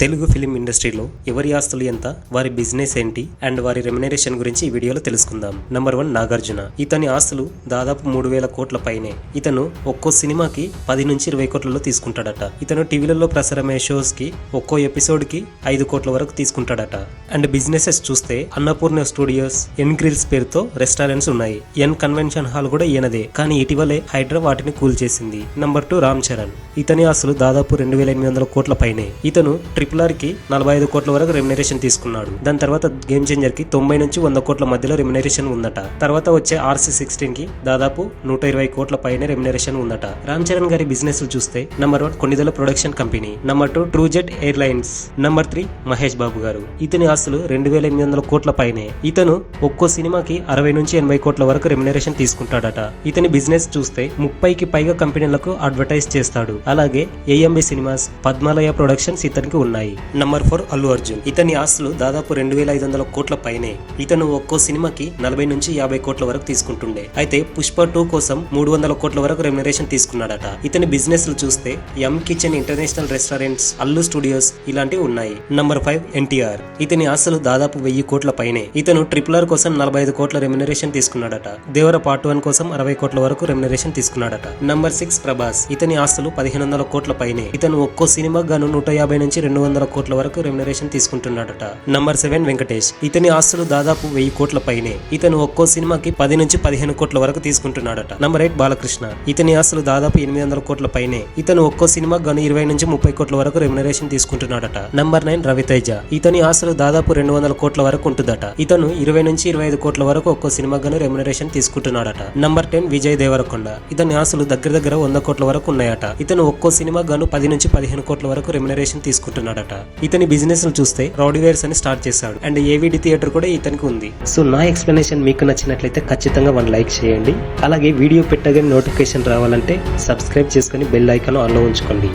Telugu film ఇండస్ట్రీలో ఎవరి ఆస్తులు ఎంత, వారి బిజినెస్ ఏంటి అండ్ వారి రెమ్యునరేషన్ గురించి ఈ వీడియోలో తెలుసుకుందాం. నంబర్ 1 నాగార్జున. ఇతని ఆస్తులు దాదాపు 3,000 కోట్ల పైనే. ఇతను ఒక్కో సినిమాకి 10 నుంచి 20 కోట్లలో తీసుకుంటాడట. ఇతను టీవీలలో ప్రసారమయ్యే షోస్ కి ఒక్కో ఎపిసోడ్ కి 5 కోట్ల వరకు తీసుకుంటాడట. అండ్ బిజినెసెస్ చూస్తే అన్నపూర్ణ స్టూడియోస్, ఎన్ గ్రిల్స్ పేరుతో రెస్టారెంట్స్ ఉన్నాయి. ఎన్ కన్వెన్షన్ హాల్ కూడా ఈయనదే, కానీ ఇటీవలే హైడ్రా వాటిని కూల్ చేసింది. నంబర్ 2 రామ్ చరణ్. ఇతని ఆస్తులు దాదాపు 2,800 కోట్ల పైనే. ఇతను RRR కి 45 కోట్ల వరకు రెమ్యునరేషన్ తీసుకున్నాడు. దాని తర్వాత గేమ్ చేంజర్ కి 90 నుంచి 100 కోట్ల మధ్యలో రెమ్యునరేషన్ ఉందట. తర్వాత వచ్చే RC16 కి దాదాపు 120 కోట్ల పైనే రెమ్యునరేషన్ ఉందట. రామ్ చరణ్ గారి బిజినెస్ చూస్తే number 1 Konidela production company, number 2 TruJet airlines, number 3 Mahesh Babu గారు. ఇతని ఆస్తులు 2,800 కోట్ల పైనే. ఇతను ఒక్కో సినిమాకి 60 నుంచి 80 కోట్ల వరకు రెమ్యునరేషన్ తీసుకుంటాడట. ఇతని బిజినెస్ చూస్తే 30కి పైగా కంపెనీలకు అడ్వర్టైజ్ చేస్తాడు. అలాగే AMB సినిమాస్, పద్మాలయ ప్రొడక్షన్స్ ఇతనికి ఉన్నాయి. నంబర్ 4 అల్లు అర్జున్. ఇతని ఆస్తులు దాదాపు 2,500 కోట్ల పైనే. ఇతను ఒక్కో సినిమాకి 40 నుంచి 50 కోట్ల వరకు తీసుకుంటుండే. అయితే పుష్ప 2 కోసం 300 కోట్ల వరకు రెమ్యునరేషన్ తీసుకున్నాడట. ఇతని బిజినెస్ చూస్తే M kitchen international restaurants, Allu studios ఇలాంటివి ఉన్నాయి. Number 5 NTR. ఇతని ఆస్తులు దాదాపు 1000 కోట్ల పైనే. ఇతను RRR కోసం 45 కోట్ల రెమ్యునరేషన్ తీసుకున్నాడట. దేవర పార్ట్ 1 కోసం 60 కోట్ల వరకు రెమ్యునరేషన్ తీసుకున్నాడట. నంబర్ 6 ప్రభాస్. ఇతని ఆస్తులు 1,500 కోట్ల పైనే. ఇతను ఒక్కో సినిమా గాను 150 నుంచి 200 కోట్ల వరకు రెమ్యునరేషన్ తీసుకుంటున్నాడట. నంబర్ 7 వెంకటేష్. ఇతని ఆస్తులు దాదాపు 1000 కోట్ల పైనే. ఇతను ఒక్కో సినిమాకి 10 నుంచి 15 కోట్ల వరకు తీసుకుంటున్నాడట. నంబర్ 8 బాలకృష్ణ. ఇతని ఆస్తులు దాదాపు 800 కోట్ల పైనే. ఇతను ఒక్కో సినిమా గాను 20 నుంచి 30 కోట్ల వరకు రెమ్యునరేషన్ తీసుకుంటున్నాడట. నంబర్ 9 రవితేజ. ఇతని ఆస్తులు దాదాపు 200 కోట్ల వరకు ఉంటుందట. ఇతను 20 నుంచి 25 కోట్ల వరకు ఒక్కో సినిమా గాను రెమ్యునరేషన్ తీసుకుంటున్నాడట. నంబర్ 10 విజయ్ దేవరకొండ. ఇతని ఆస్తులు దగ్గర 100 కోట్ల వరకు ఉన్నాయట. ఇతను ఒక్కో సినిమా గాను 10 నుంచి 15 కోట్ల వరకు రెమ్యునరేషన్ తీసుకుంటున్నాడట. ఇతని బిజినెస్ చూస్తే రౌడీవేర్స్ అని స్టార్ట్ చేశాడు. అండ్ AVD థియేటర్ కూడా ఇతనికి ఉంది. సో నా ఎక్స్ప్లెనేషన్ మీకు నచ్చినట్లయితే ఖచ్చితంగా 1 లైక్ చేయండి. అలాగే వీడియో పెట్టగానే నోటిఫికేషన్ రావాలంటే సబ్స్క్రైబ్ చేసుకుని బెల్ ఐకాన్ ఆన్లో ఉంచుకోండి.